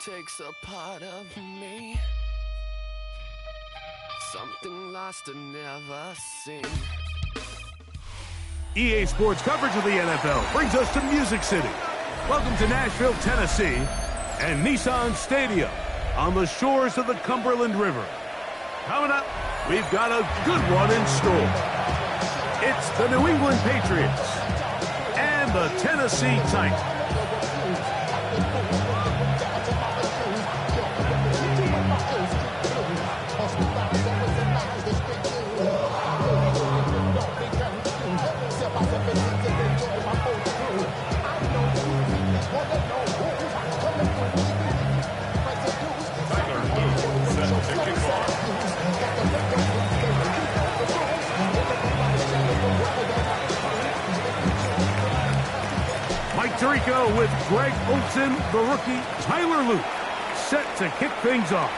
takes a part of me, something lost and never seen. EA Sports coverage of the NFL brings us to Music City. Welcome to Nashville, Tennessee, and Nissan Stadium on the shores of the Cumberland River. Coming up, we've got a good one in store. It's the New England Patriots and the Tennessee Titans. Tirico with Greg Olsen, the rookie, Tyler Luke, set to kick things off.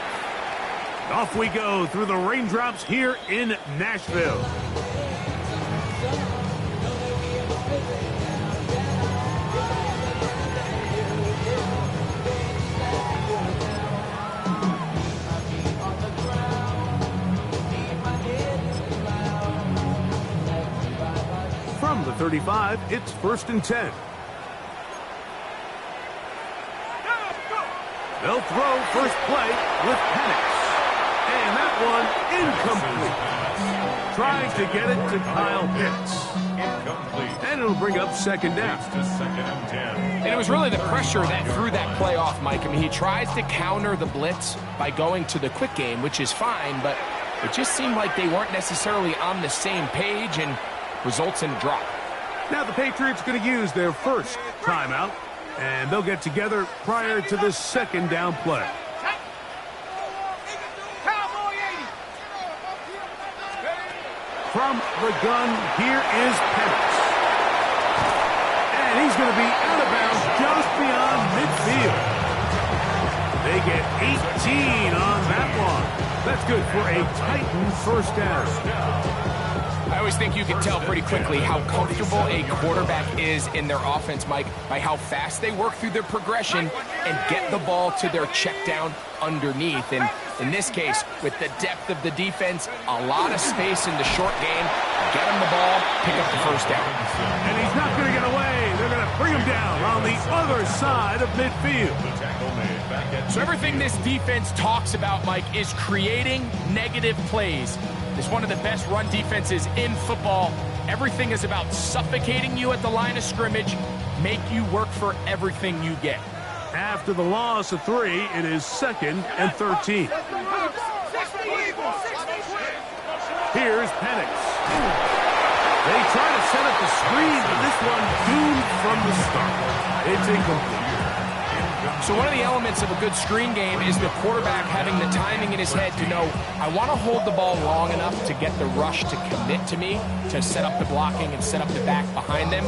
Off we go through the raindrops here in Nashville. From the 35, it's 1st and 10. They'll throw first play with Penix. And that one incomplete. Trying to get it to Kyle Pitts. Incomplete. And it'll bring up 2nd down. And it was really the pressure that threw that play off, Mike. I mean, he tries to counter the blitz by going to the quick game, which is fine, but it just seemed like they weren't necessarily on the same page and results in a drop. Now the Patriots are going to use their first timeout. And they'll get together prior to the 2nd down play. From the gun, here is Penix. And he's going to be out of bounds just beyond midfield. They get 18 on that one. That's good for a Titan first down. I always think you can tell pretty quickly how comfortable a quarterback is in their offense, Mike, by how fast they work through their progression and get the ball to their check down underneath. And in this case, with the depth of the defense, a lot of space in the short game, get him the ball, pick up the first down. And he's not going to get away. They're going to bring him down on the other side of midfield. So everything this defense talks about, Mike, is creating negative plays. It's one of the best run defenses in football. Everything is about suffocating you at the line of scrimmage, make you work for everything you get. After the loss of 3, it is 2nd and 13. Here's Penix. They try to set up the screen, but this one doomed from the start. It's incomplete. So one of the elements of a good screen game is the quarterback having the timing in his head to know, I want to hold the ball long enough to get the rush to commit to me, to set up the blocking and set up the back behind them.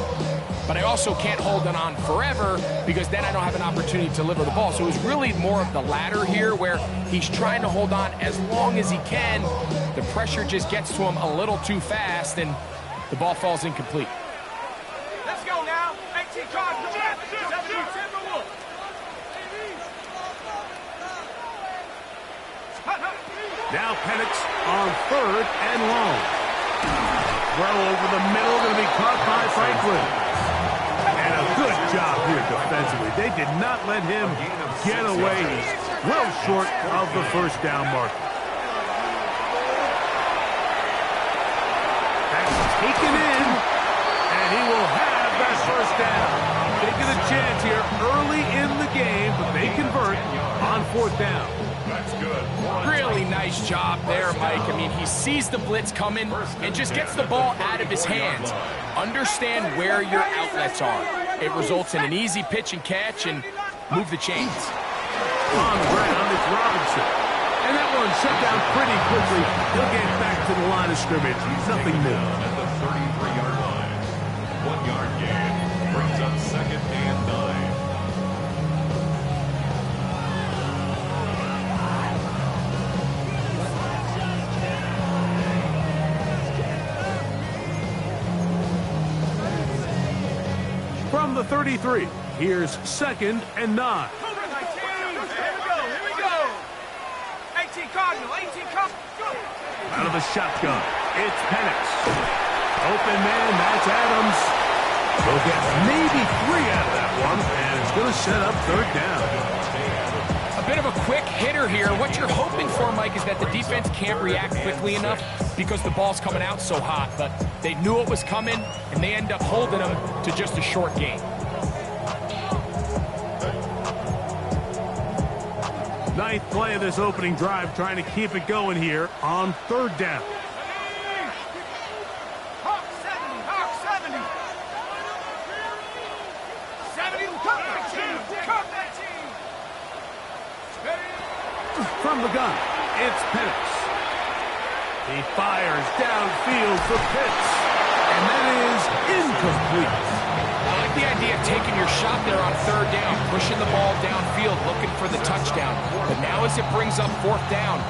But I also can't hold it on forever because then I don't have an opportunity to deliver the ball. So it was really more of the latter here where he's trying to hold on as long as he can. The pressure just gets to him a little too fast and the ball falls incomplete. Let's go now. 18 cards. Now Penix on 3rd and long. Throw over the middle, going to be caught by Franklin. And a good job here defensively. They did not let him get away. He's well short of the first down mark. That's taken in, and he will have that first down. Taking a chance here early in the game, but they convert on 4th down. That's good. Really nice job there, Mike. I mean, he sees the blitz coming and just gets the ball out of his hands. Understand where your outlets are. It results in an easy pitch and catch and move the chains. On the ground, it's Robinson. And that one shut down pretty quickly. He'll get back to the line of scrimmage. Nothing new. At the 33-yard line. 1-yard gain. Brings up 2nd and 9. From the 33, here's 2nd and 9. 18 Cardinal, 18 Cardinal. Go. Out of a shotgun, it's Penix. Open man, that's Adams. They'll get maybe 3 out of that one, and it's going to set up third down. A bit of a quick hitter here. What you're hoping for, Mike, is that the defense can't react quickly enough because the ball's coming out so hot, but they knew it was coming, and they end up holding them to just a short gain. Ninth play of this opening drive, trying to keep it going here on third down. Hawk 70, Hawk 70. 70, come 19, come 19. From the gun, it's Penix. He fires downfield for Pitts, and that is incomplete. I like the idea of taking your shot there on third down, pushing the ball downfield, looking for the touchdown. But now as it brings up fourth down,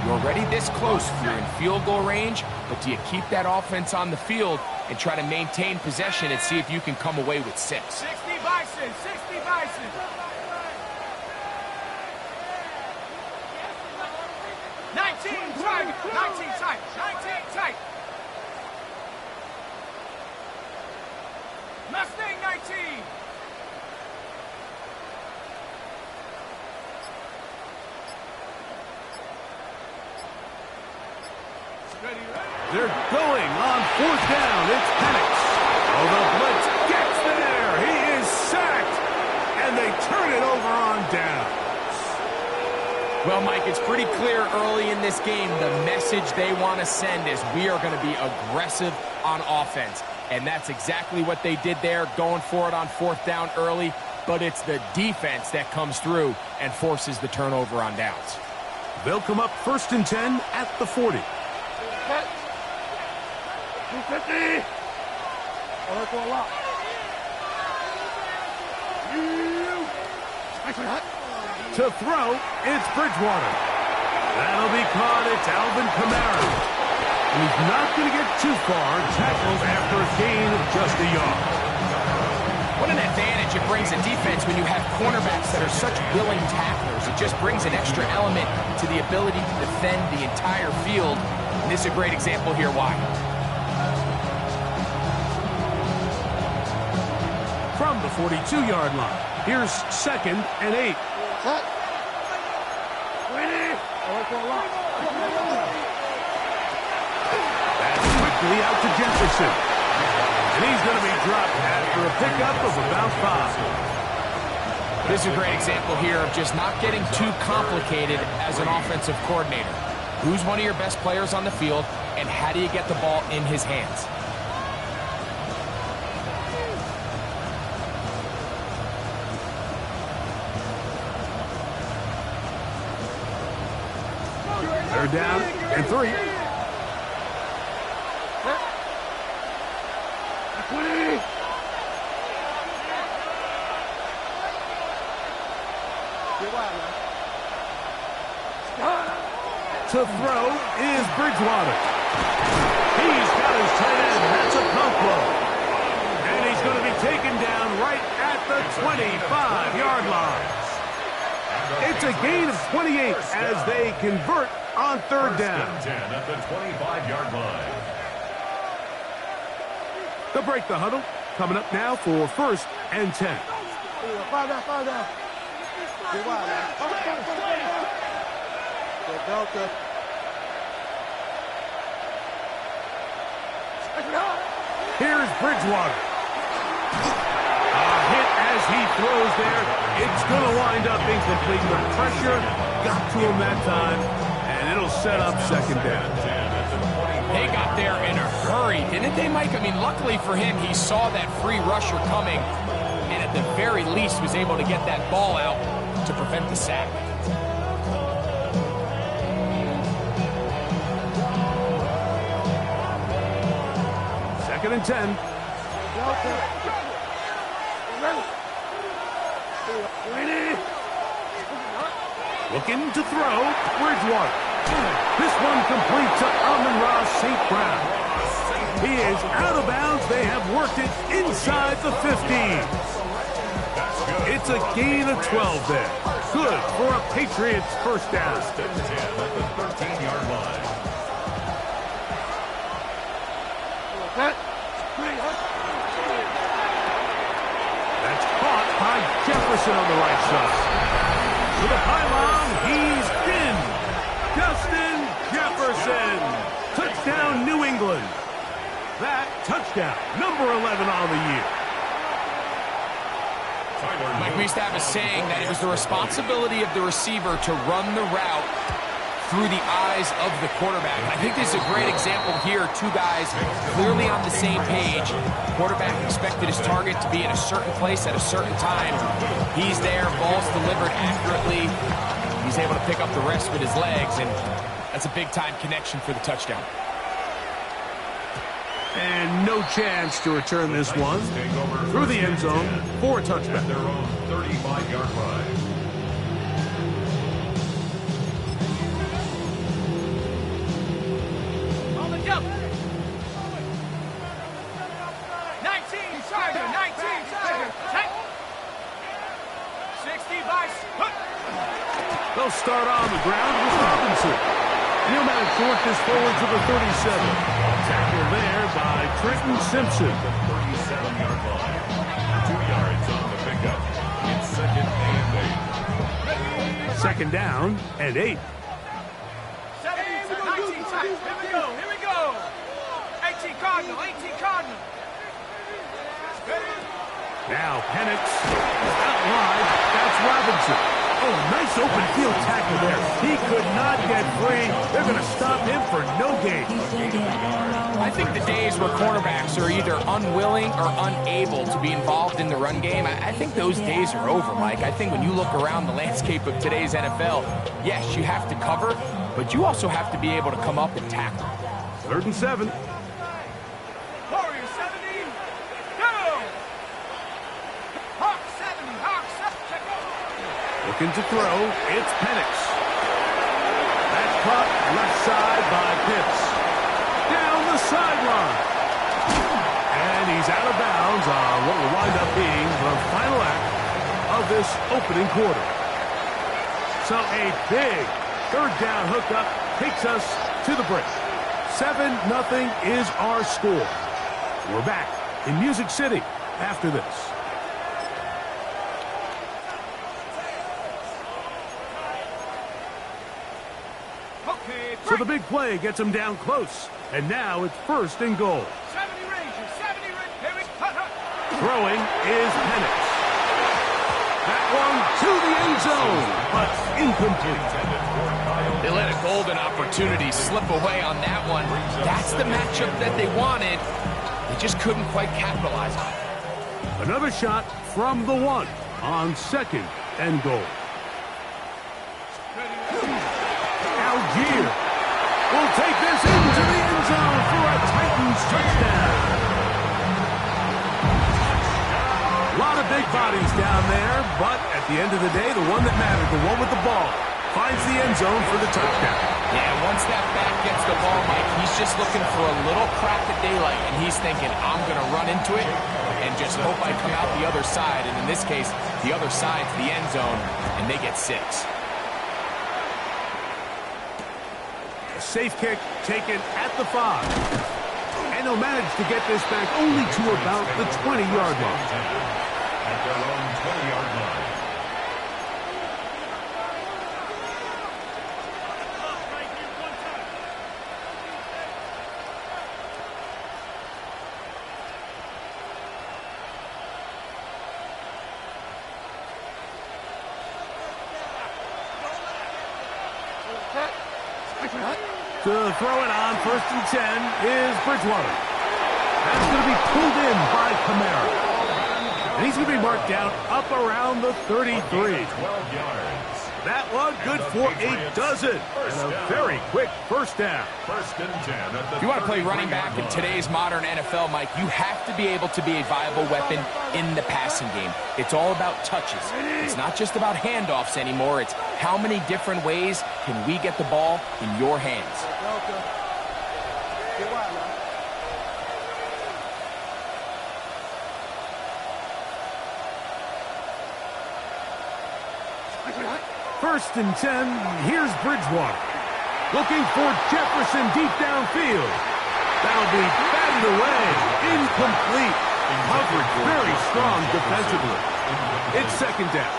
you're already this close. You're in field goal range, but do you keep that offense on the field and try to maintain possession and see if you can come away with 6? 60 Bison, 60 Bison. 19 tight, 19 tight, 19 tight. Mustang 19. They're going on fourth down. It's Penix. Oh, the blitz gets there. He is sacked, and they turn it over on down. Well, Mike, it's pretty clear early in this game the message they want to send is we are going to be aggressive on offense. And that's exactly what they did there, going for it on fourth down early. But it's the defense that comes through and forces the turnover on downs. They'll come up 1st and 10 at the 40. 250. To throw, it's Bridgewater. That'll be caught. It's Alvin Kamara. And he's not going to get too far. Tackled after a gain of just a yard. What an advantage it brings a defense when you have cornerbacks that are such willing tacklers. It just brings an extra element to the ability to defend the entire field. And this is a great example here why. From the 42-yard line, here's 2nd and 8. That's quickly out to Jefferson. And he's going to be dropped after a pickup of about 5. This is a great example here of just not getting too complicated as an offensive coordinator. Who's one of your best players on the field, and how do you get the ball in his hands? They're down and 3. To throw is Bridgewater. He's got his tight end. That's a pump blow. And he's going to be taken down right at the 25-yard line. It's a gain of 28 as they convert on third down. 10 at the 25-yard line. They'll break the huddle. Coming up now for 1st and 10. Here's Bridgewater. A hit as he throws there. It's going to wind up incomplete. The pressure got to him that time, and it'll set up 2nd down. They got there in a hurry, didn't they, Mike? I mean, luckily for him, he saw that free rusher coming, and at the very least was able to get that ball out to prevent the sack. 2nd and 10. Looking to throw, Bridgewater. This one complete to Amon-Ra St. Brown. He is out of bounds. They have worked it inside the 15. It's a gain of 12 there. Good for a Patriots first down. First and 10 at the 13-yard line. That's caught by Jefferson on the right side. To the pylon, he's in. Justin Jefferson. Touchdown, New England. That touchdown, number 11 on the year. Like we used to have a saying that it was the responsibility of the receiver to run the route through the eyes of the quarterback. And I think this is a great example here. Two guys clearly on the same page. Quarterback expected his target to be in a certain place at a certain time. He's there, ball's delivered accurately. He's able to pick up the rest with his legs, and that's a big-time connection for the touchdown. And no chance to return this one through the end zone for a touchback. At their own 35-yard line. On the jump. 19, Tiger, 19, Tiger. 60 by hook. They'll start on the ground with Robinson. He'll manage to work this forward to the 37. Tackle there by Trenton Simpson. The 37-yard line. 2 yards on the pickup. It's second and 8. Second down and 8. 17, 19, Tiger. Here we go. 18 Cardinal, 18 Cardinal. Now Penix out wide. That's Robinson. Oh, nice open field tackle there. He could not get free. They're going to stop him for no gain. I think the days where cornerbacks are either unwilling or unable to be involved in the run game, I think those days are over, Mike. I think when you look around the landscape of today's NFL, yes, you have to cover, but you also have to be able to come up and tackle. 3rd and 7. Warriors 70. Go. Hawk 70. Hawk 7. Check out. Looking to throw, it's Penix. That's caught left side by Pitts. Down the sideline. And he's out of bounds on what will wind up being the final act of this opening quarter. So a big 3rd down hookup takes us to the break. 7-0 is our score. We're back in Music City after this. So the big play gets him down close. And now it's 1st and goal. 70 Rangers, 70 Rangers. Here we go. Throwing is Penix. That one to the end zone, but incomplete. They let a golden opportunity slip away on that one. That's the matchup that they wanted. They just couldn't quite capitalize on it. Another shot from the 1 on 2nd and goal. Algier will take this into the end zone for a Titans touchdown. A lot of big bodies down there, but at the end of the day, the one that mattered, the one with the ball, finds the end zone for the touchdown. Yeah, once that back gets the ball, Mike, he's just looking for a little crack of daylight, and he's thinking, I'm going to run into it and just hope I come out the other side. And in this case, the other side's the end zone, and they get 6. A safe kick taken at the 5. And he'll manage to get this back only to about the 20-yard line. At their own 20-yard line. To throw it on 1st and 10 is Bridgewater. That's going to be pulled in by Kamara. And he's going to be marked down up around the 33. 12 yards. That one good for a dozen. And a very quick first down. 1st and 10 at the If you want to play running back in today's modern NFL, Mike, you have to be able to be a viable weapon in the passing game. It's all about touches. It's not just about handoffs anymore. It's how many different ways can we get the ball in your hands. First and 10, here's Bridgewater. Looking for Jefferson deep downfield. That'll be batted away. Incomplete. Coverage very strong defensively. It's second down.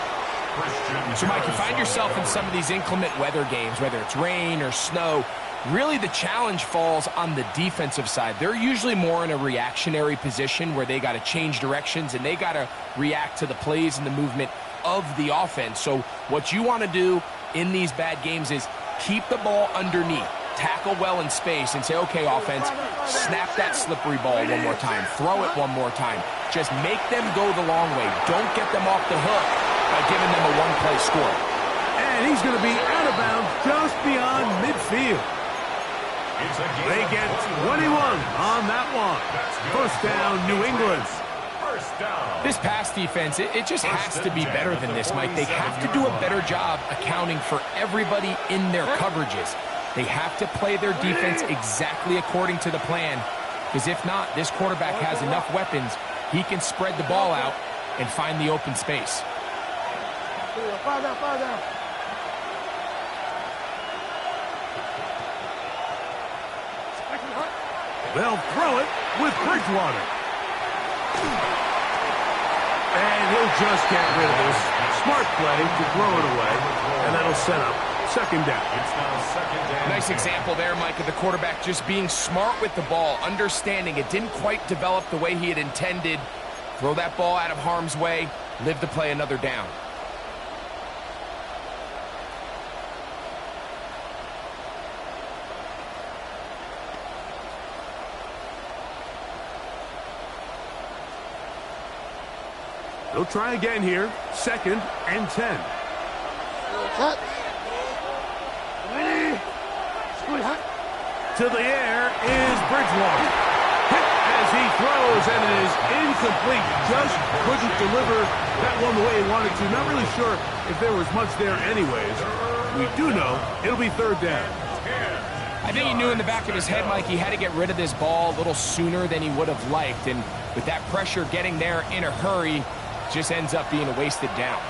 So, Mike, you find yourself in some of these inclement weather games, whether it's rain or snow, really the challenge falls on the defensive side. They're usually more in a reactionary position where they got to change directions and they got to react to the plays and the movement of the offense. So what you want to do in these bad games is keep the ball underneath, tackle well in space, and say, okay, offense, snap that slippery ball one more time, throw it one more time. Just make them go the long way. Don't get them off the hook by giving them a one-play score. And he's going to be out of bounds just beyond midfield. They get 21 on that one. First down, New England. This pass defense, it just has to be better than this, Mike. They have to do a better job accounting for everybody in their coverages. They have to play their defense exactly according to the plan, because if not, this quarterback has enough weapons. He can spread the ball out and find the open space. They'll throw it with Bridgewater. And he'll just get rid of this. Smart play to throw it away, and that'll set up second down. It's now second down. Nice example there, Mike, of the quarterback just being smart with the ball, understanding it didn't quite develop the way he had intended. Throw that ball out of harm's way, live to play another down. They'll try again here. Second and 10. To the air is Bridgewater. Hit as he throws, and it is incomplete. Just couldn't deliver that one the way he wanted to. Not really sure if there was much there anyways. We do know it'll be third down. I think he knew in the back of his head, Mike, he had to get rid of this ball a little sooner than he would have liked. And with that pressure getting there in a hurry, just ends up being a wasted down.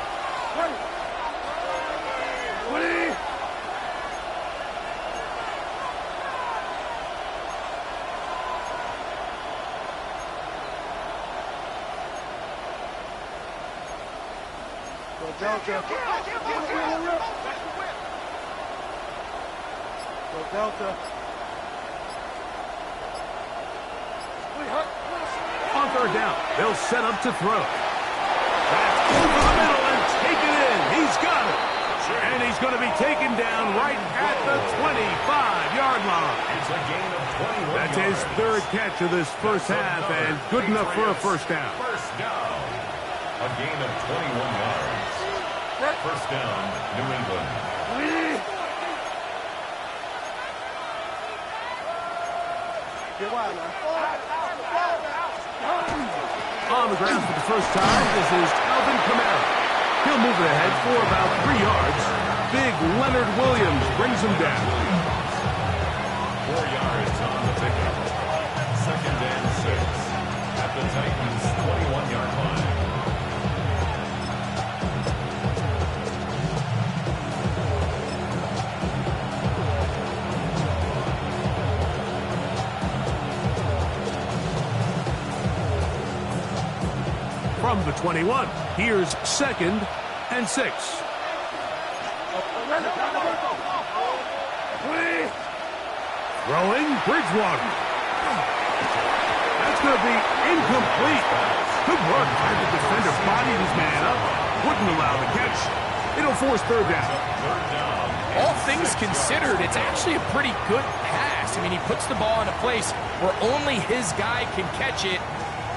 Delta. On third down, they'll set up to throw. That's over the middle and take it in. He's got it. And he's going to be taken down right at the 25-yard line. It's a gain of 21 That's yards. his third catch of this first half, and good enough for a first down. First down. A gain of 21 yards. First down, New England. On the ground for the first time, this is Alvin Kamara. He'll move it ahead for about 3 yards. Big Leonard Williams brings him down. 4 yards on the pickup. Second and 6 at the Titans' 21-yard line. From the 21, here's second and 6. Throwing Bridgewater. That's going to be incomplete. Good work. Had the defender bodied his man up. Wouldn't allow the catch. It'll force third down. All things considered, it's actually a pretty good pass. I mean, he puts the ball in a place where only his guy can catch it.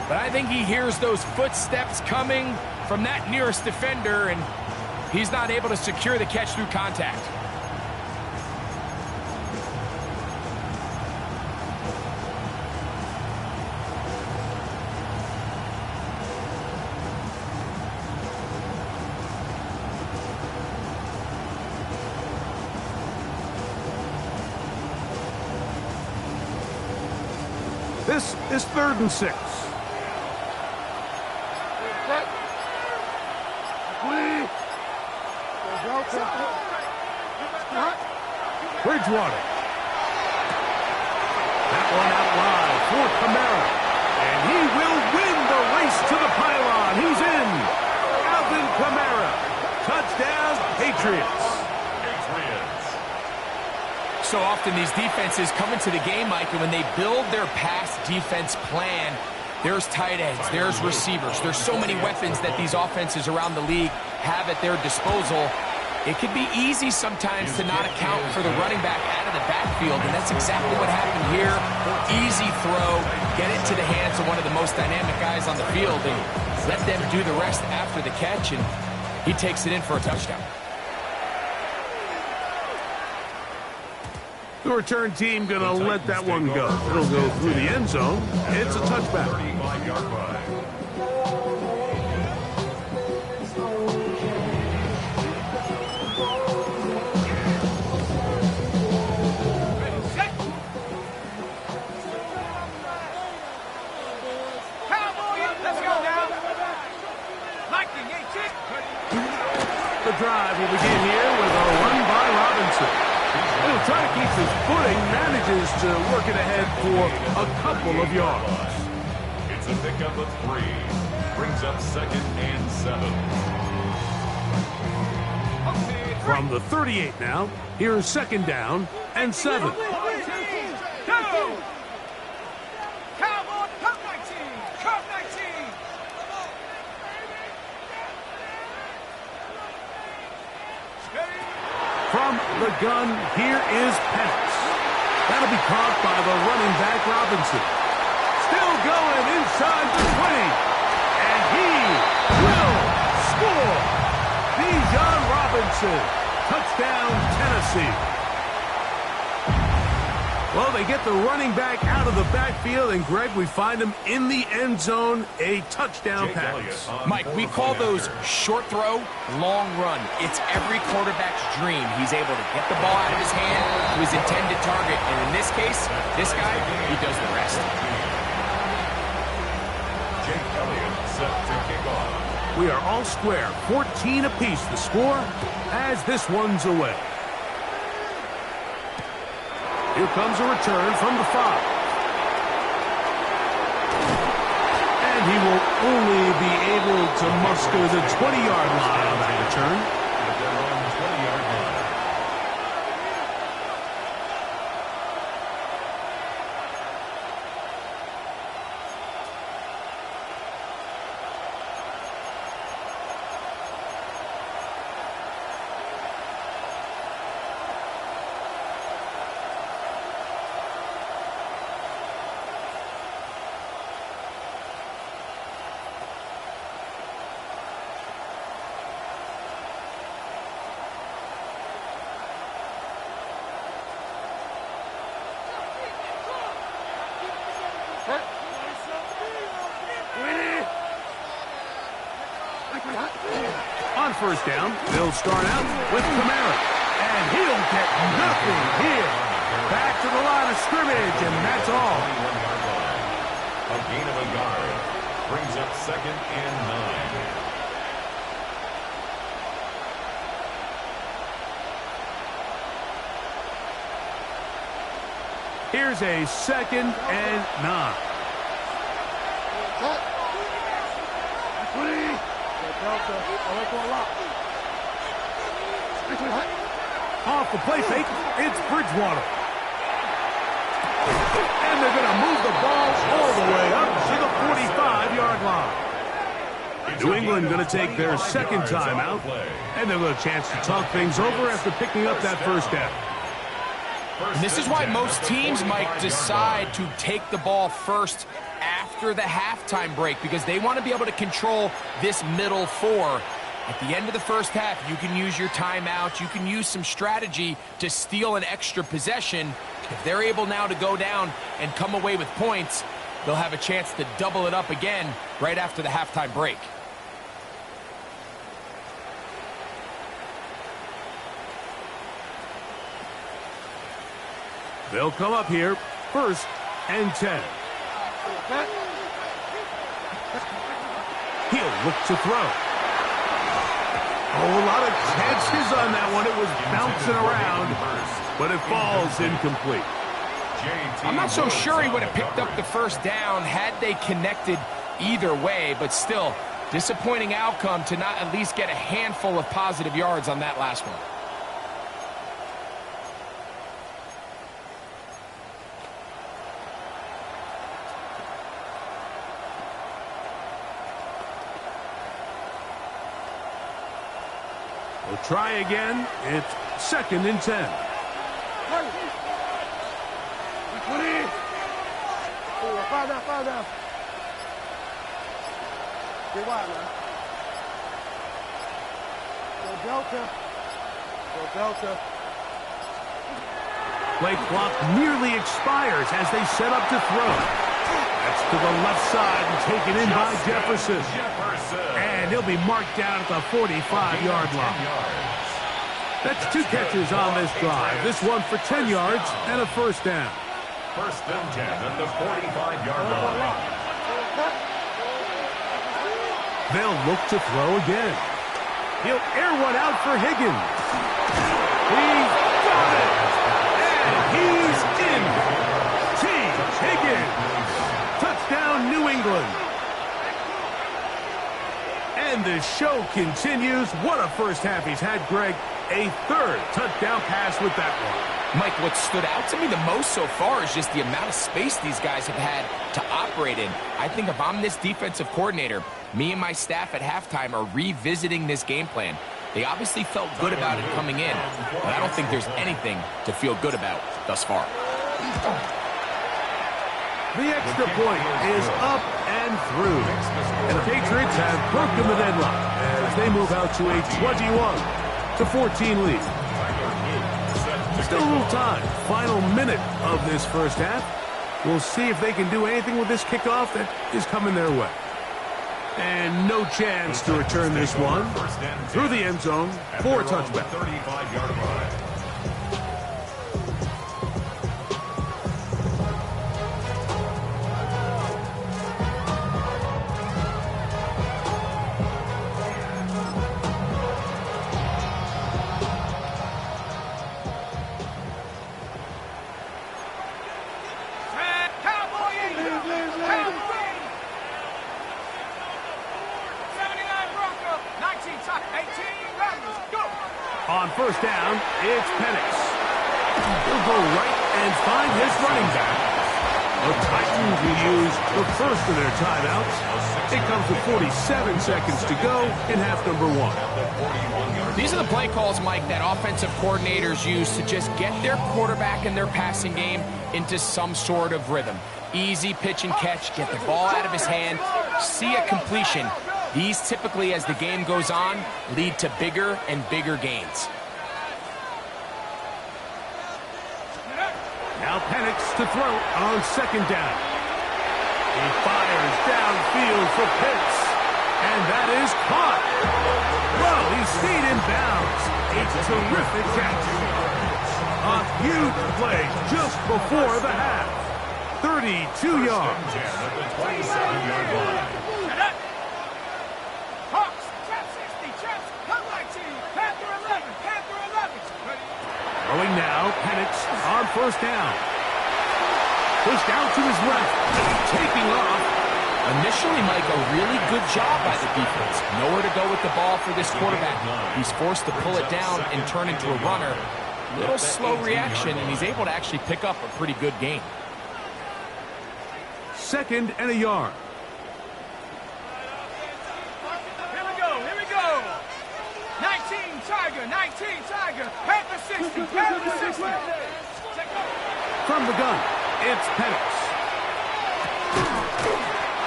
But I think he hears those footsteps coming from that nearest defender, and he's not able to secure the catch through contact. This is third and 6. Bridgewater. That one out wide for Kamara. And he will win the race to the pylon. He's in. Alvin Kamara. Touchdown, Patriots. So often these defenses come into the game, Mike, and when they build their pass defense plan, there's tight ends, there's receivers, there's so many weapons that these offenses around the league have at their disposal. It can be easy sometimes to not account for the running back out of the backfield, and that's exactly what happened here. Easy throw, get it to the hands of one of the most dynamic guys on the field, and let them do the rest after the catch, and he takes it in for a touchdown. The return team going to let that one go. It'll go through the end zone. It's a touchback. 35-yard line. The drive will begin here with a run by Robinson. He'll try to keep his footing, manages to work it ahead for a couple of yards. It's a pickup of 3. Brings up 2nd and 7. From the 38 now, here's 2nd down and 7. From the gun, here is Penix. That'll be caught by the running back, Robinson. Still going inside the 20. And he will score. Bijan Robinson. Touchdown, Tennessee. Well, they get the running back out of the backfield, and Greg, we find him in the end zone, a touchdown pass. Mike, we call those short throw, long run. It's every quarterback's dream. He's able to get the ball out of his hand to his intended target, and in this case, this guy, he does the rest. Jake Elliott set to kick off. We are all square, 14 apiece the score as this one's away. Here comes a return from the 5. And he will only be able to muster the 20-yard line on that return. At their own 20-yard line. On 1st down, they'll start out with Kamara. And he'll get nothing here. Back to the line of scrimmage, and that's all. 21-yard line. A gain of a yard. Brings up 2nd and 9. Here's a 2nd and 9. Off the play fake, it's Bridgewater. And they're going to move the ball all the way up to the 45-yard line. New England going to take their 2nd timeout, and they'll get a chance to talk things over after picking up that 1st down. And this is why most teams, Mike, decide to take the ball first after the halftime break, because they want to be able to control this middle 4. At the end of the 1st half, you can use your timeout, you can use some strategy to steal an extra possession. If they're able now to go down and come away with points, they'll have a chance to double it up again right after the halftime break. They'll come up here, 1st and 10. He'll look to throw. Oh, a lot of chances on that one. It was bouncing around, but it falls incomplete. I'm not so sure he would have picked up the first down had they connected either way, but still, disappointing outcome to not at least get a handful of positive yards on that last one. We'll try again. It's 2nd and 10. Foul down. Get wide, man. Go Delta. Play clock nearly expires as they set up to throw. That's to the left side and taken in by Jefferson. And he'll be marked down at the 45-yard line. That's 2 catches on this drive. This one for 10 yards and a first down. 1st and 10 at the 45-yard line. They'll look to throw again. He'll air one out for Higgins. He's got it. And he's in. T. Higgins. Touchdown, New England. And the show continues. What a first half he's had, Greg. A 3rd touchdown pass with that one. Mike, what stood out to me the most so far is just the amount of space these guys have had to operate in. I think if I'm this defensive coordinator, me and my staff at halftime are revisiting this game plan. They obviously felt good about it coming in, but I don't think there's anything to feel good about thus far. The extra point is up and through. And the Patriots have broken the deadlock as they move out to a 21-14 lead. Still a little time. Final minute of this first half. We'll see if they can do anything with this kickoff that is coming their way. And no chance to return this one through the end zone for a touchback. 35-yard line. On first down, it's Penix. He'll go right and find his running back. The Titans will use the first of their timeouts. It comes with 47 seconds to go in half number 1. These are the play calls, Mike, that offensive coordinators use to just get their quarterback and their passing game into some sort of rhythm. Easy pitch and catch, get the ball out of his hand, see a completion. These typically, as the game goes on, lead to bigger and bigger gains. Now Penix to throw on second down. He fires downfield for Pitts. And that is caught. Well, he stayed in bounds. A terrific catch. A huge play just before the half. 32 yards. Throwing now, Penix on first down. Pushed out to his left, taking off. Initially, Mike, a really good job by the defense. Nowhere to go with the ball for this quarterback. He's forced to pull it down and turn into a runner. Little slow reaction, and he's able to actually pick up a pretty good gain. 2nd and a yard. Here we go. 19 Tiger. Panther 60. From the gun, it's Penix.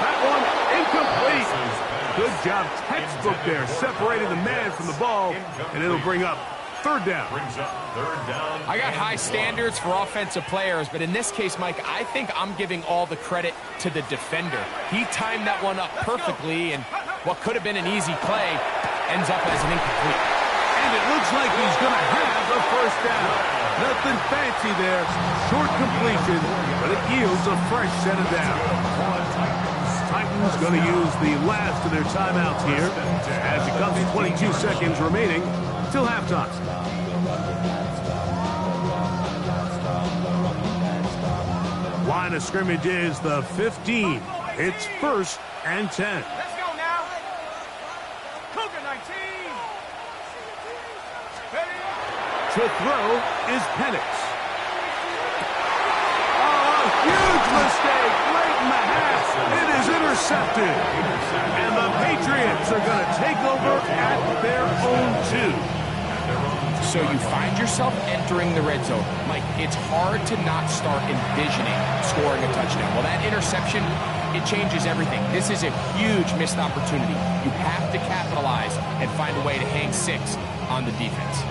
That one incomplete. Good job, textbook there, separating the man from the ball, and it'll bring up 3rd down. I got high standards for offensive players, but in this case, Mike, I think I'm giving all the credit to the defender. He timed that one up perfectly, and what could have been an easy play ends up as an incomplete. And it looks like he's going to have the first down. Nothing fancy there. Short completion, but it yields a fresh set of downs. Titans is going to use the last of their timeouts here as it comes to 22 seconds remaining till halftime. Line of scrimmage is the 15. It's 1st and 10. Let's go now. Cougar 19. Ready? To throw is Penix. Oh, a huge mistake right in the half. It is intercepted. And the Patriots are going to take over at their own 2. So you find yourself entering the red zone. Mike, it's hard to not start envisioning scoring a touchdown. Well, that interception, it changes everything. This is a huge missed opportunity. You have to capitalize and find a way to hang 6 on the defense.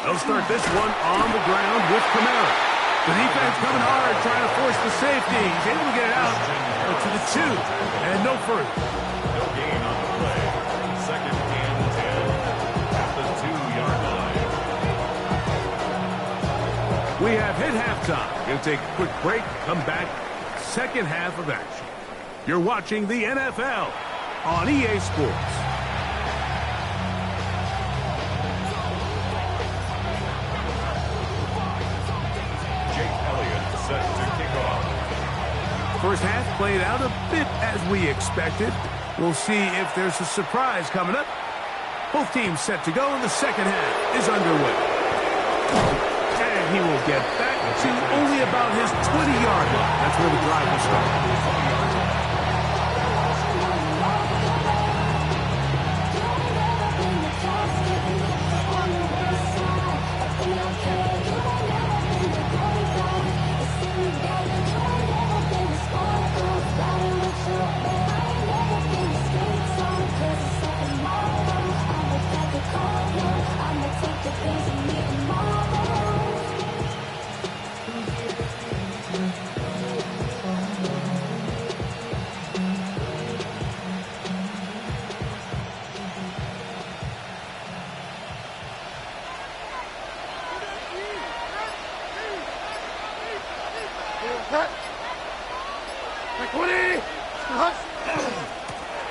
They'll start this one on the ground with Kamara. The defense coming hard, trying to force the safety. He's able to get it out to the 2, and no further. No gain on the play. 2nd and 10 at the 2-yard line. We have hit halftime. Going to take a quick break, come back, second half of action. You're watching the NFL on EA Sports. First half played out a bit as we expected. We'll see if there's a surprise coming up. Both teams set to go, and the second half is underway. And he will get back to only about his 20-yard line. That's where the drive will start.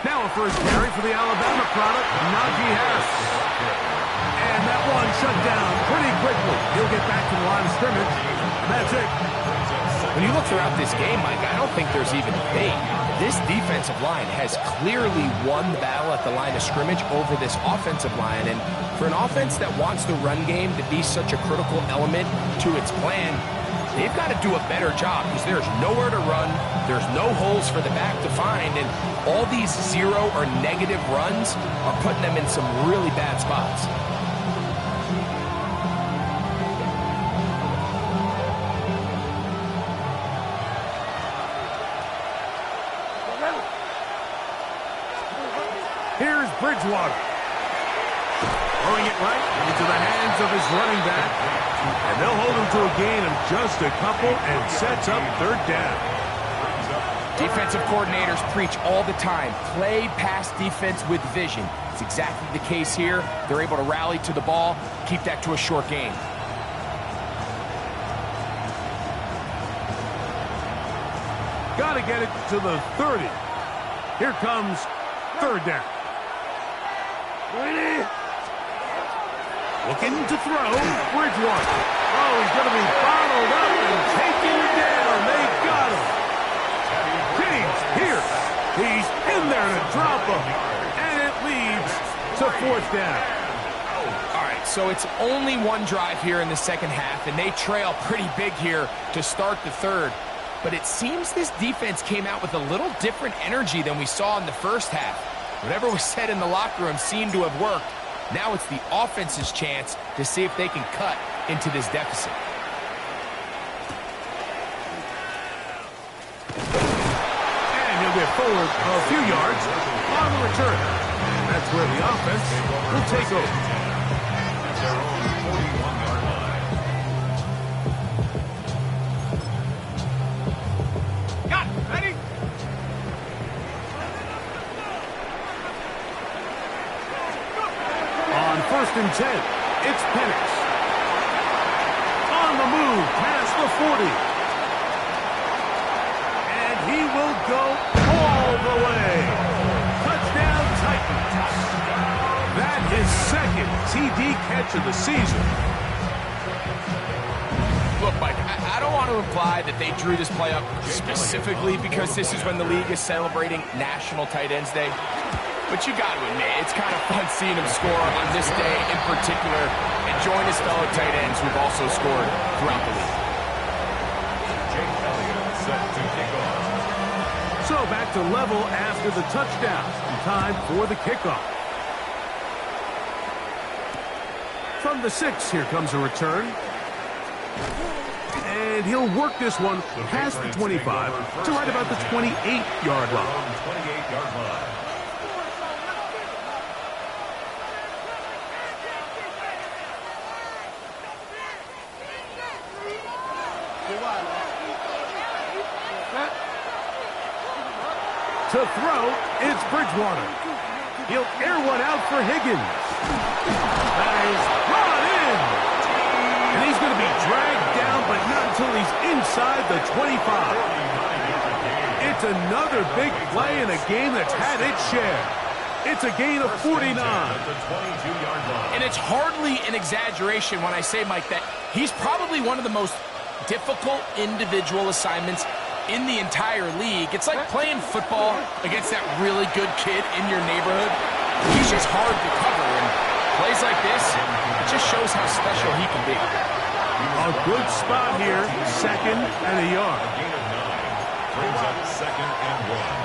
Now a first carry for the Alabama product, Najee Harris. And that one shut down pretty quickly. He'll get back to the line of scrimmage. That's it. When you look throughout this game, Mike, I don't think there's even debate. This defensive line has clearly won the battle at the line of scrimmage over this offensive line. And for an offense that wants the run game to be such a critical element to its plan, they've got to do a better job because there's nowhere to run. There's no holes for the back to find. And all these 0 or negative runs are putting them in some really bad spots. Here's Bridgewater. Throwing it right into the hands of his running back. And they'll hold him to a gain of just a couple and sets up 3rd down. Defensive coordinators preach all the time, play pass defense with vision. It's exactly the case here. They're able to rally to the ball, keep that to a short game. Got to get it to the 30. Here comes 3rd down. Ready? Looking to throw, Bridgewater. Oh, he's going to be bottled up and taken down. They got him. James Pierce. He's in there to drop him. And it leads to 4th down. All right, so it's only one drive here in the second half, and they trail pretty big here to start the 3rd. But it seems this defense came out with a little different energy than we saw in the first half. Whatever was said in the locker room seemed to have worked. Now it's the offense's chance to see if they can cut into this deficit. And he'll get forward a few yards on the return. And that's where the offense will take over. At their own 41-yard line. Got it. Ready? On 10. It's Penix. On the move, past the 40. And he will go all the way. Touchdown, Titans. That is second TD catch of the season. Look, Mike, I don't want to imply that they drew this play up specifically because this is when the league is celebrating National Tight Ends Day. But you got to admit, it's kind of fun seeing him score on this day in particular and join his fellow tight ends who've also scored throughout the league. So back to level after the touchdown. Time for the kickoff. From the 6, here comes a return. And he'll work this one past the 25 to right about the 28-yard line. 28-yard line. To throw, it's Bridgewater. He'll air one out for Higgins. That is brought in. And he's going to be dragged down, but not until he's inside the 25. It's another big play in a game that's had its share. It's a gain of 49. And it's hardly an exaggeration when I say, Mike, that he's probably one of the most difficult individual assignments in the entire league. It's like playing football against that really good kid in your neighborhood. He's just hard to cover, and plays like this, it just shows how special he can be. A good spot here, second and a yard. A gain of 9 brings up second and 1.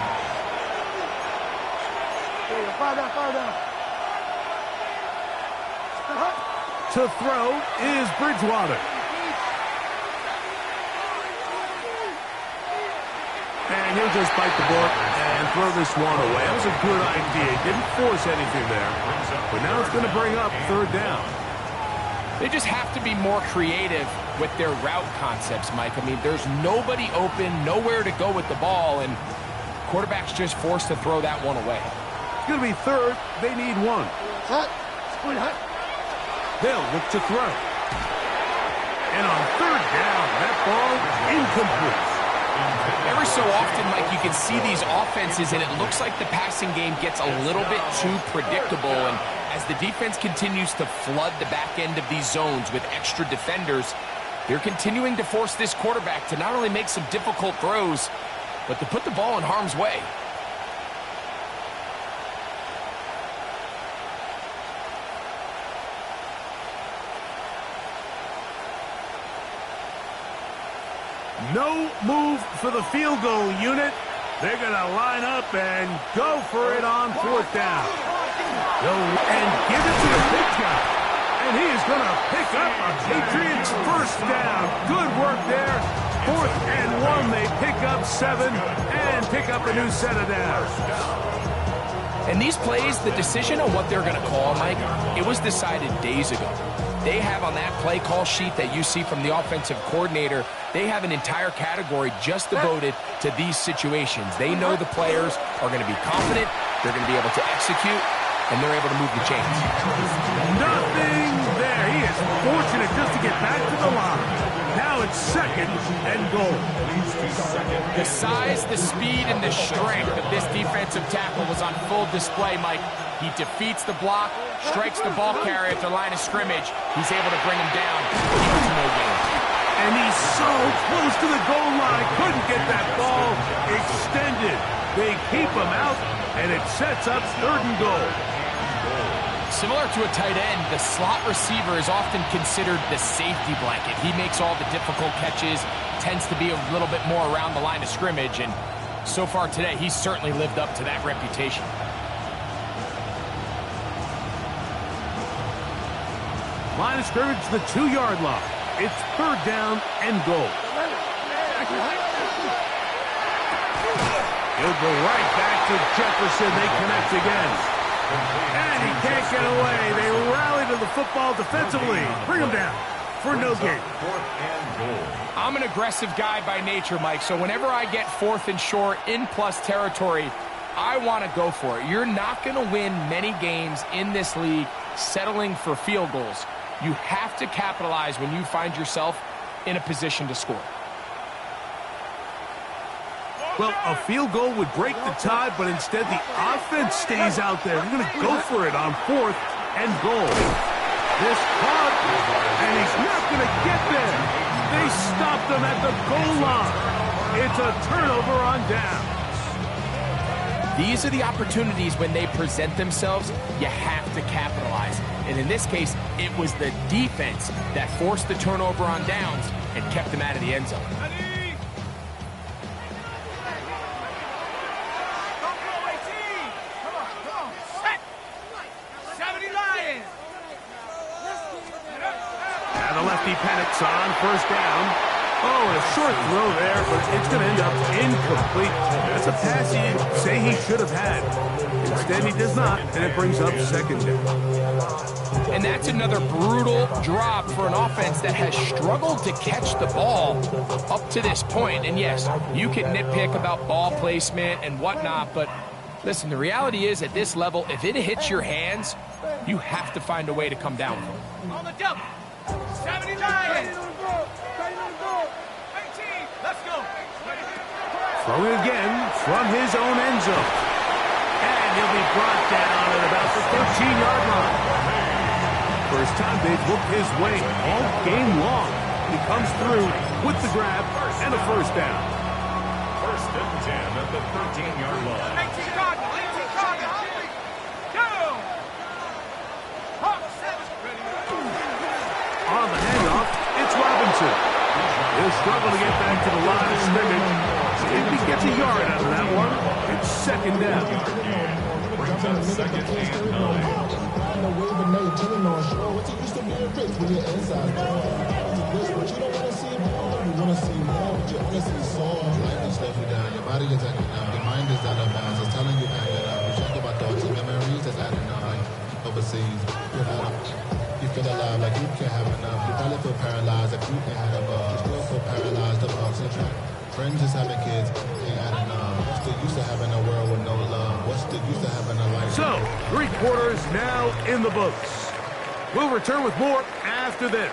To throw is Bridgewater. And he'll just bite the bullet and throw this one away. That was a good idea. Didn't force anything there. But now it's going to bring up third down. They just have to be more creative with their route concepts, Mike. I mean, there's nobody open, nowhere to go with the ball, and quarterback's just forced to throw that one away. It's going to be third. They need one. They'll look to throw. And on third down, that ball incomplete. Every so often, Mike, you can see these offenses, and it looks like the passing game gets a little bit too predictable. And as the defense continues to flood the back end of these zones with extra defenders, they're continuing to force this quarterback to not only make some difficult throws, but to put the ball in harm's way. No move for the field goal unit. They're going to line up and go for it on fourth down. And give it to the big guy. And he is going to pick up a Patriots first down. Good work there. 4th and 1. They pick up 7 and pick up a new set of downs. And these plays, the decision on what they're going to call, Mike, it was decided days ago. They have on that play call sheet that you see from the offensive coordinator, they have an entire category just devoted to these situations. They know the players are going to be confident, they're going to be able to execute, and they're able to move the chains. Nothing there. He is fortunate just to get back to the line. Now it's second and goal. The size, the speed, and the strength of this defensive tackle was on full display, Mike. He defeats the block, strikes the ball carrier at the line of scrimmage. He's able to bring him down, even to no gain. And he's so close to the goal line. Couldn't get that ball extended. They keep him out, and it sets up 3rd and goal. Similar to a tight end, the slot receiver is often considered the safety blanket. He makes all the difficult catches, tends to be a little bit more around the line of scrimmage, and so far today, he's certainly lived up to that reputation. Line of scrimmage, the 2-yard line. It's 3rd down and goal. He'll go right back to Jefferson. They connect again. And he can't get away. They rally to the football defensively. Bring him down for no gain. 4th and goal. I'm an aggressive guy by nature, Mike, so whenever I get 4th and short in plus territory, I want to go for it. You're not going to win many games in this league settling for field goals. You have to capitalize when you find yourself in a position to score. Well, a field goal would break the tie, but instead the offense stays out there. They're going to go for it on 4th and goal. This caught, and he's not going to get there. They stopped him at the goal line. It's a turnover on down. These are the opportunities when they present themselves, you have to capitalize. And in this case, it was the defense that forced the turnover on downs and kept them out of the end zone. The lefty panics on 1st down. Oh, and a short throw there, but it's going to end up incomplete. That's a pass he'd say he should have had. Instead, he does not, and it brings up 2nd down. And that's another brutal drop for an offense that has struggled to catch the ball up to this point. And yes, you can nitpick about ball placement and whatnot, but listen, the reality is at this level, if it hits your hands, you have to find a way to come down with it. On the double. 79. 18. Let's go. Throwing again from his own end zone. And he'll be brought down at about the 13-yard line. First time they've looked his way all game long. He comes through with the grab and a 1st down. 1st and 10 at the 13-yard line. 18 Cardinal. 18 Cardinal. Go. On the handoff, it's Robinson. He'll struggle to get back to the line of scrimmage. If he gets a yard out of that one, it's 2nd down. Brings up 2nd and 9. Your body is acting up. Your mind is out of bounds. It's telling you back it up. You check about thoughts and memories that's adding up. Like overseas, you feel alive like you can't have enough. You probably feel paralyzed like you can't have a buzz. You still feel paralyzed about the track. Friends just having kids, ain't adding up. What's the use of having a world with no love? What's the use of having a life? So, 3 quarters now in the books. We'll return with more after this.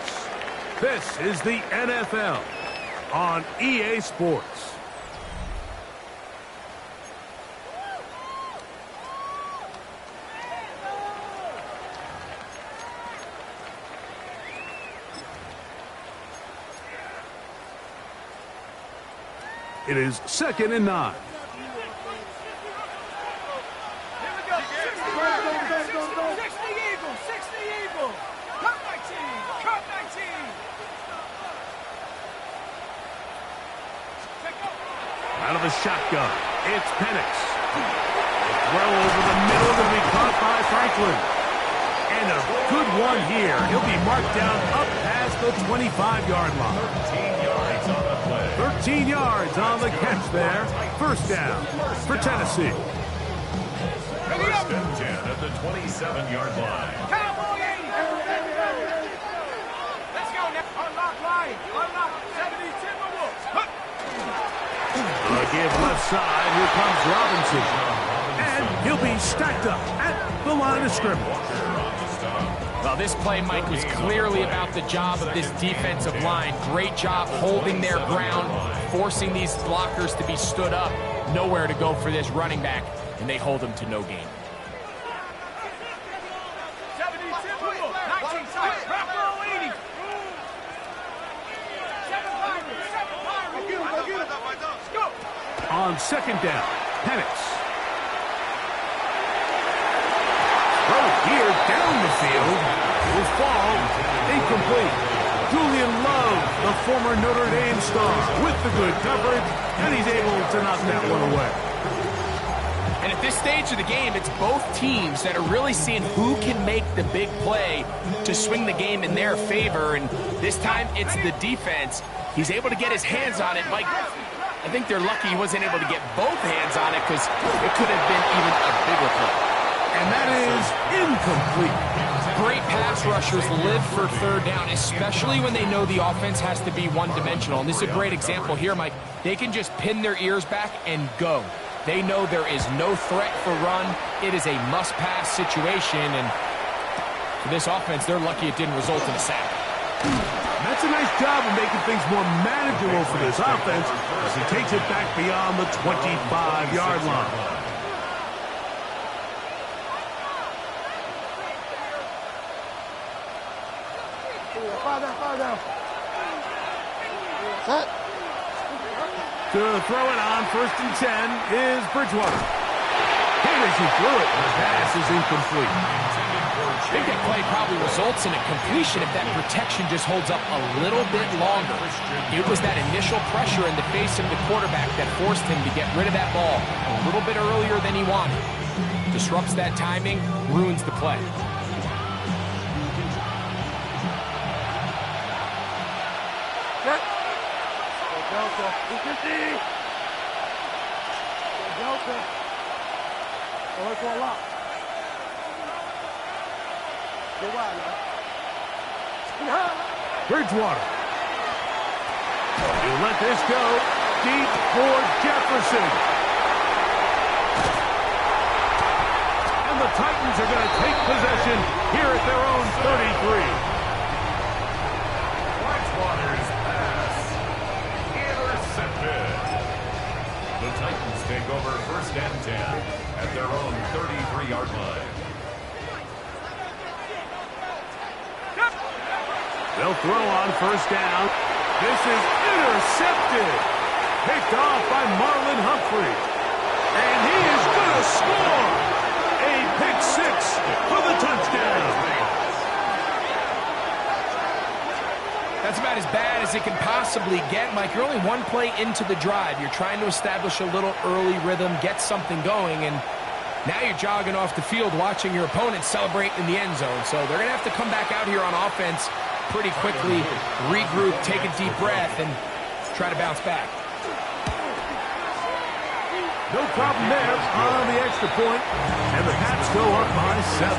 This is the NFL on EA Sports. It is 2nd and 9. Here we go. 60 Eagles. 60 Eagles. Cut 19. Cut 19. Out of the shotgun, it's Penix. Throw over the middle to be caught by Franklin. And a good one here. He'll be marked down up past the 25-yard line. 13 yards on the play. 13 yards on the catch there. 1st down for Tennessee. 1st and 10 at the 27-yard line. Cowboy 80. Let's go now. Unlock line. Unlock 70 Timberwolves. A give left side. Here comes Robinson. And he'll be stacked up at the line of scrimmage. Well, this play, Mike, was clearly about the job of this defensive line. Great job holding their ground, forcing these blockers to be stood up. Nowhere to go for this running back, and they hold him to no gain. 70 Timberwolves. 19 side. Rock 80. 7 Pirates. Let's go. On 2nd down, Penix. Throw here down the field. Will fall. Incomplete. Julian Love, the former Notre Dame star, with the good coverage, and he's able to knock that one away. And at this stage of the game, it's both teams that are really seeing who can make the big play to swing the game in their favor. And this time, it's the defense. He's able to get his hands on it. Mike, I think they're lucky he wasn't able to get both hands on it because it could have been even a bigger play. And that is incomplete. Great pass rushers live for 3rd down, especially when they know the offense has to be one-dimensional. And this is a great example here, Mike. They can just pin their ears back and go. They know there is no threat for run. It is a must-pass situation, and for this offense, they're lucky it didn't result in a sack. That's a nice job of making things more manageable for this offense as he takes it back beyond the 25-yard line. Fire down. Set. To throw it on 1st and 10 is Bridgewater. Here as he threw it, the pass is incomplete. I think that play probably results in a completion if that protection just holds up a little bit longer. It was that initial pressure in the face of the quarterback that forced him to get rid of that ball a little bit earlier than he wanted. Disrupts that timing, ruins the play. Delta. 250. Delta. Oh, let's roll up. Go wide, man. Bridgewater. He'll let this go deep for Jefferson. And the Titans are going to take possession here at their own 33. Bridgewater's pass. Intercepted. The Titans take over 1st and 10 at their own 33-yard line. They'll throw on 1st down. This is intercepted. Picked off by Marlon Humphrey. And he is going to score. A pick 6 for the touchdown. That's about as bad as it can possibly get, Mike. You're only one play into the drive. You're trying to establish a little early rhythm, get something going, and now you're jogging off the field watching your opponent celebrate in the end zone. So they're going to have to come back out here on offense pretty quickly, regroup, take a deep breath, and try to bounce back. No problem there on the extra point, and the Pats go up by 7,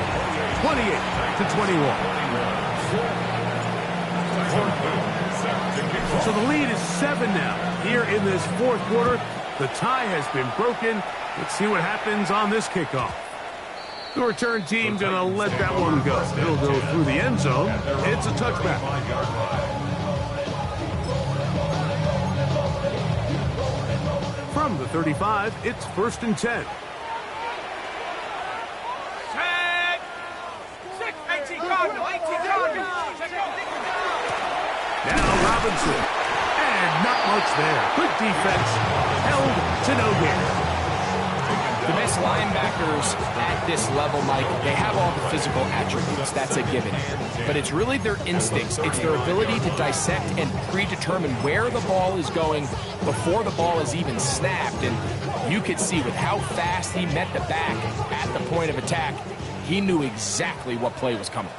28-21. So the lead is 7 now. Here in this 4th quarter, the tie has been broken. Let's see what happens on this kickoff. The return team going to let that one go. It'll go through the end zone. It's a touchback. From the 35, it's 1st and 10. Check. 6, 18 Cardinal, 18 Cardinal. Now Robinson. And not much there. Good defense. Held to no gain. The best linebackers at this level, Mike, they have all the physical attributes. That's a given. But it's really their instincts. It's their ability to dissect and predetermine where the ball is going before the ball is even snapped. And you could see with how fast he met the back at the point of attack, he knew exactly what play was coming.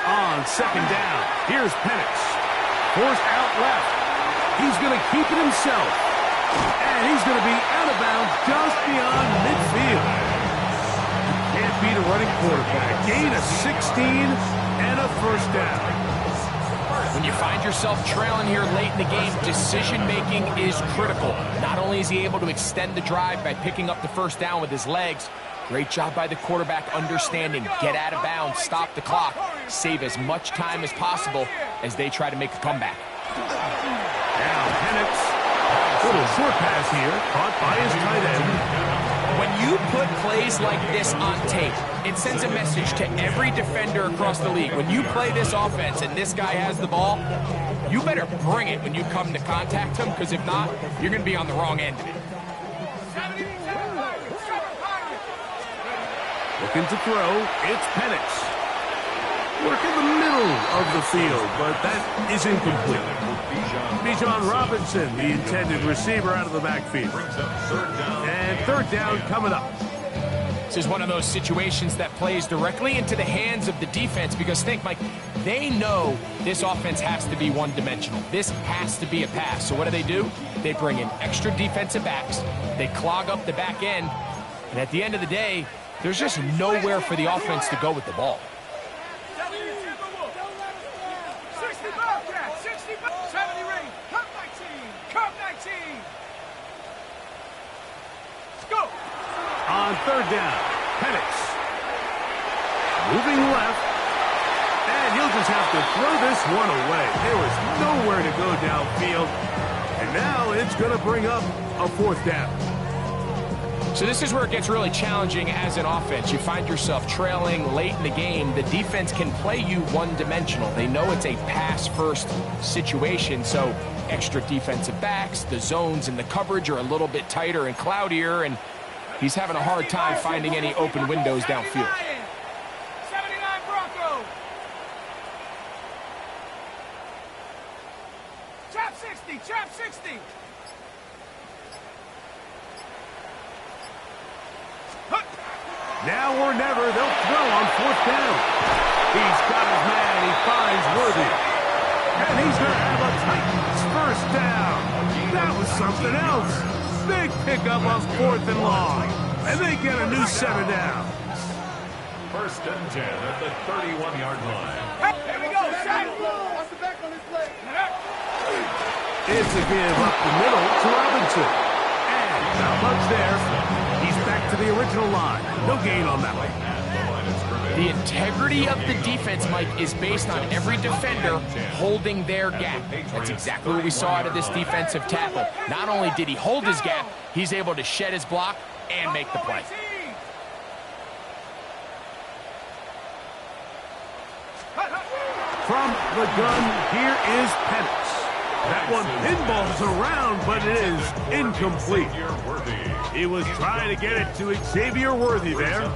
On 2nd down, here's Penix. Forced out left. He's going to keep it himself. And he's going to be out of bounds just beyond midfield. Can't beat a running quarterback. Gain of 16 and a 1st down. When you find yourself trailing here late in the game, decision-making is critical. Not only is he able to extend the drive by picking up the 1st down with his legs, great job by the quarterback understanding, get out of bounds, stop the clock, save as much time as possible as they try to make a comeback. Now Penix, little short pass here, caught by his tight end. When you put plays like this on tape, it sends a message to every defender across the league. When you play this offense and this guy has the ball, you better bring it when you come to contact him, because if not, you're going to be on the wrong end of it. Looking to throw, it's Penix. Work in the middle of the field, but that is incomplete. Bijan Robinson, the intended receiver, out of the backfield. And 3rd down coming up. This is one of those situations that plays directly into the hands of the defense, because think, Mike, they know this offense has to be one-dimensional. This has to be a pass. So what do? They bring in extra defensive backs. They clog up the back end. And at the end of the day, there's just nowhere for the offense to go with the ball. go. On third down, Penix. Moving left. And he'll just have to throw this one away. There was nowhere to go downfield. And now it's going to bring up a fourth down. So this is where it gets really challenging as an offense. You find yourself trailing late in the game. The defense can play you one-dimensional. They know it's a pass-first situation, so extra defensive backs, the zones and the coverage are a little bit tighter and cloudier, and he's having a hard time finding any open windows downfield. 79 Bronco. Trap 60, trap 60. Now or never, they'll throw on fourth down. He's got his man, he finds Worthy. And he's going to have a Titans first down. That was something else. Big pickup on fourth and long. And they get a new set of downs. First and 10 at the 31-yard line. Here we go, set. Watch the back on this play. It's a give up the middle to Robinson. And not much there. He's back to the original line. No gain on that one. The integrity of the defense, Mike, is based on every defender holding their gap. That's exactly what we saw out of this defensive tackle. Not only did he hold his gap, he's able to shed his block and make the play. From the gun, here is Penix. That one pinballs around, but it is incomplete. He was trying to get it to Xavier Worthy there.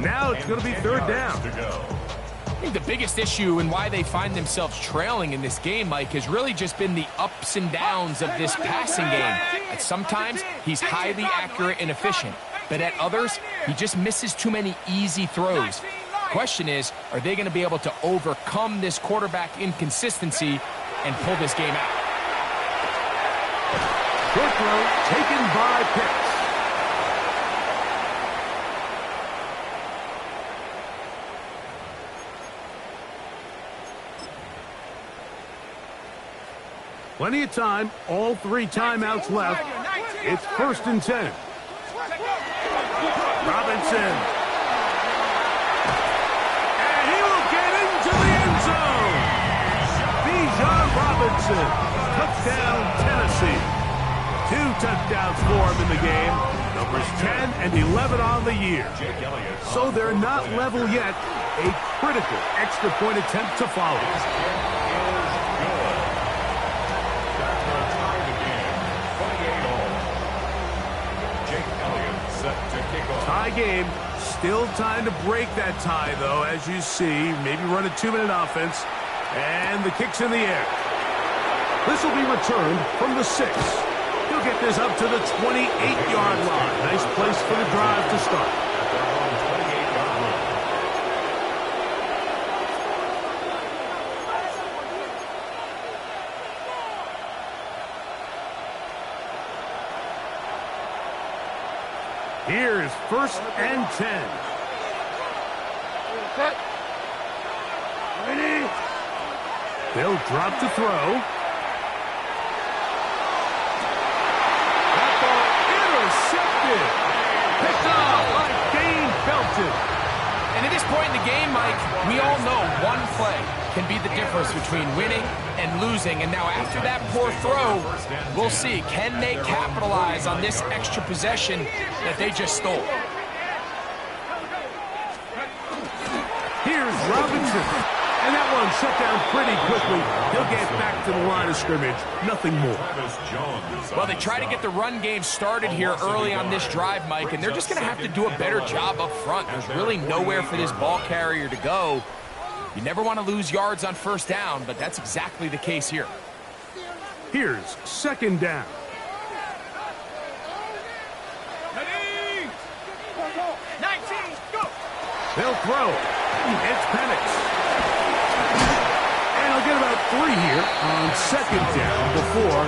Now it's going to be third down. I think the biggest issue and why they find themselves trailing in this game, Mike, has really just been the ups and downs of this passing game. And sometimes he's highly accurate and efficient, but at others, he just misses too many easy throws. Question is, are they going to be able to overcome this quarterback inconsistency and pull this game out? Good throw taken by Pitts. Plenty of time, all three timeouts left. It's first and 10. Robinson. And he will get into the end zone. Bijan Robinson. Touchdown, Tennessee. 2 touchdowns for him in the game. Numbers 10 and 11 on the year. So they're not level yet. A critical extra point attempt to follow. Tie game. Still time to break that tie, though, as you see. Maybe run a 2-minute offense. And the kick's in the air. This will be returned from the 6. He'll get this up to the 28-yard line. Nice place for the drive to start. Here's first and 10. Set. Ready. They'll drop to throw. That ball intercepted. Picked off by Dane Felton. And at this point in the game, Mike, we all know one play can be the difference between winning and losing. And now after that poor throw, we'll see, can they capitalize on this extra possession that they just stole? Here's Robinson. And that one shut down pretty quickly. He'll get back to the line of scrimmage. Nothing more. Well, they try to get the run game started here early on this drive, Mike, and they're just going to have to do a better job up front. There's really nowhere for this ball carrier to go. You never want to lose yards on first down, but that's exactly the case here. Here's second down. Ready. 19, go. They'll throw. It's Penix. And he'll get about 3 here on second down before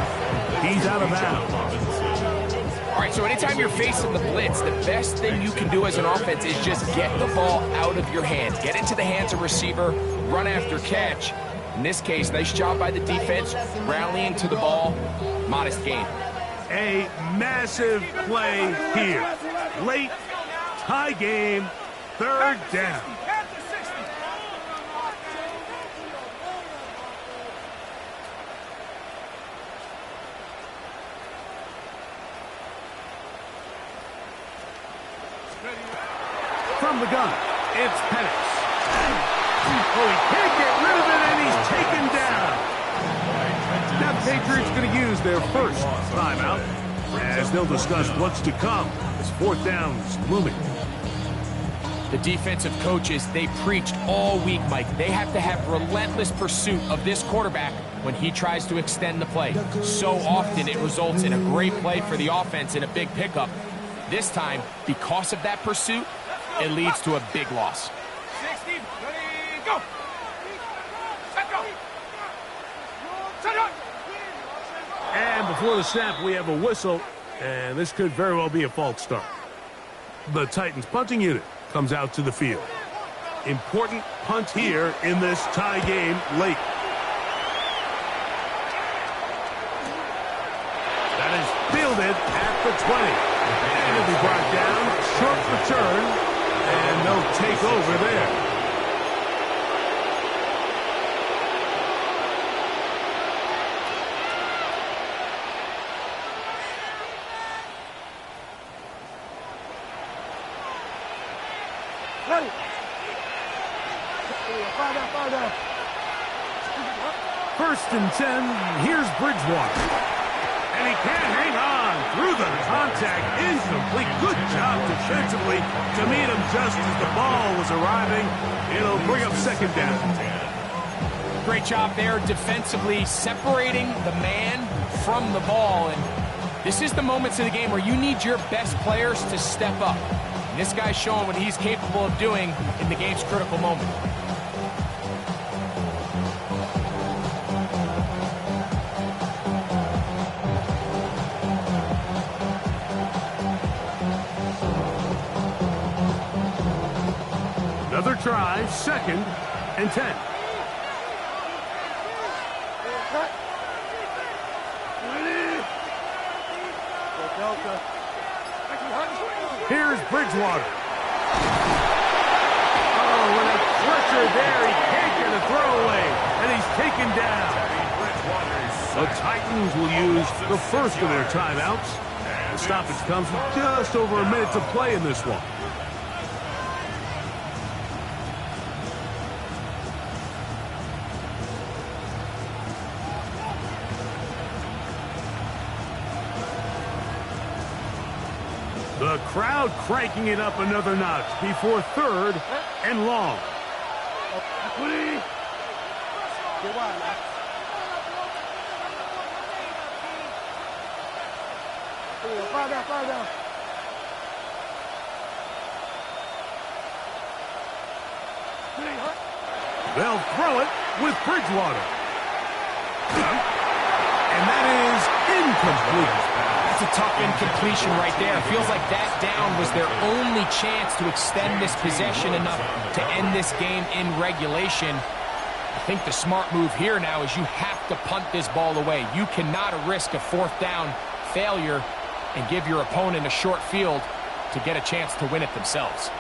he's out of bounds. All right, so anytime you're facing the blitz, the best thing you can do as an offense is just get the ball out of your hands. Get into the hands of receiver, run after catch. In this case, nice job by the defense, rallying to the ball. Modest gain. A massive play here. Late, tie game, third down. From the gun, it's Penix. Oh, he can't get rid of it, and he's taken down. Now the Patriots going to use their first timeout, as they'll discuss what's to come as fourth down's looming. The defensive coaches, they preached all week, Mike. They have to have relentless pursuit of this quarterback when he tries to extend the play. So often it results in a great play for the offense and a big pickup. This time, because of that pursuit, it leads to a big loss. 60, ready, go! Set go! Set up! And before the snap, we have a whistle, and this could very well be a false start. The Titans punting unit comes out to the field. Important punt here in this tie game late. That is fielded at the 20. And it'll be brought down, short return, and they'll take over there. Ready. Fire down. First and 10, here's Bridgewater. And he can't hang on through the contact. Incomplete. Good job defensively to meet him just as the ball was arriving. It'll bring up second down. Great job there defensively, separating the man from the ball. And this is the moments of the game where you need your best players to step up. And this guy's showing what he's capable of doing in the game's critical moment. Another try, second and 10. Here's Bridgewater. Oh, with a pressure there, he can't get a throwaway, and he's taken down. The Titans will use the first of their timeouts. The stoppage comes with just over a minute to play in this one. The crowd cranking it up another notch before third and long. Fire down. They'll throw it with Bridgewater. And that is incomplete. That's a tough incompletion right there. It feels like that down was their only chance to extend this possession enough to end this game in regulation. I think the smart move here now is you have to punt this ball away. You cannot risk a fourth down failure and give your opponent a short field to get a chance to win it themselves.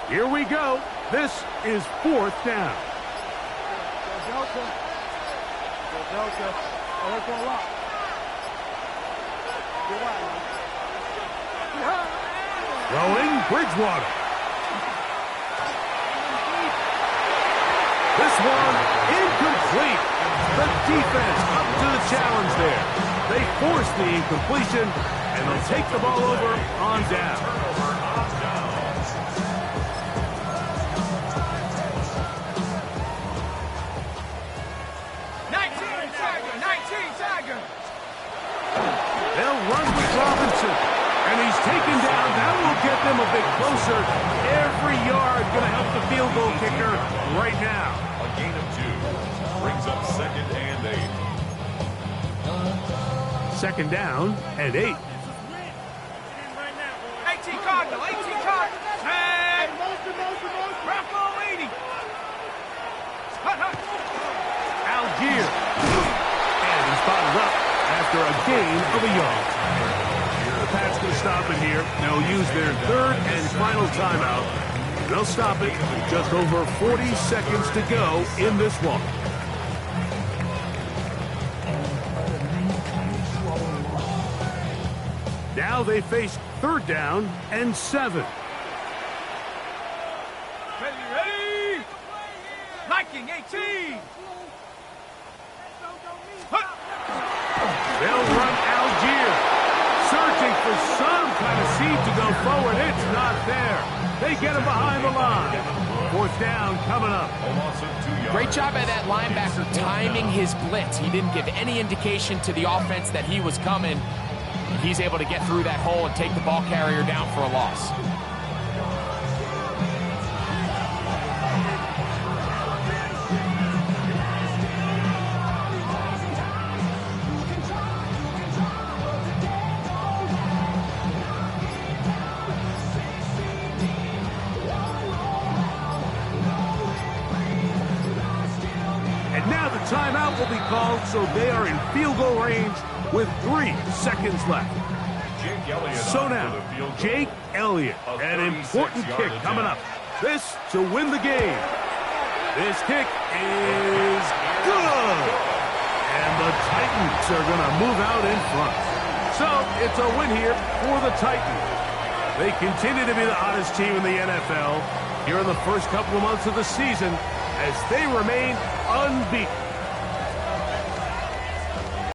Here we go. This is fourth down. Throwing Bridgewater. This one incomplete. The defense up to the challenge there. They force the incompletion, and they'll take the ball over on down. They'll run with Robinson, and he's taken down. That will get them a bit closer. Every yard going to help the field goal kicker right now. A gain of 2 brings up second and 8. Second down and 8. 18 Cardinal, 18 Cardinal. And Bronco 80. Hut, hut. Algier. And he's bottled up after a gain of a yard. The Pats can stop it here. They'll use their third and final timeout. They'll stop it with just over 40 seconds to go in this one. Now they face third down and 7. Ready? Liking 18. Hut. They'll run Algier. Searching for some kind of seed to go forward. It's not there. They get him behind the line. Fourth down coming up. Great job by that linebacker timing his blitz. He didn't give any indication to the offense that he was coming. And he's able to get through that hole and take the ball carrier down for a loss. Timeout will be called, so they are in field goal range with 3 seconds left. So now, Jake Elliott, an important kick coming up. This to win the game. This kick is good. And the Titans are going to move out in front. So it's a win here for the Titans. They continue to be the hottest team in the NFL here in the first couple of months of the season as they remain unbeaten.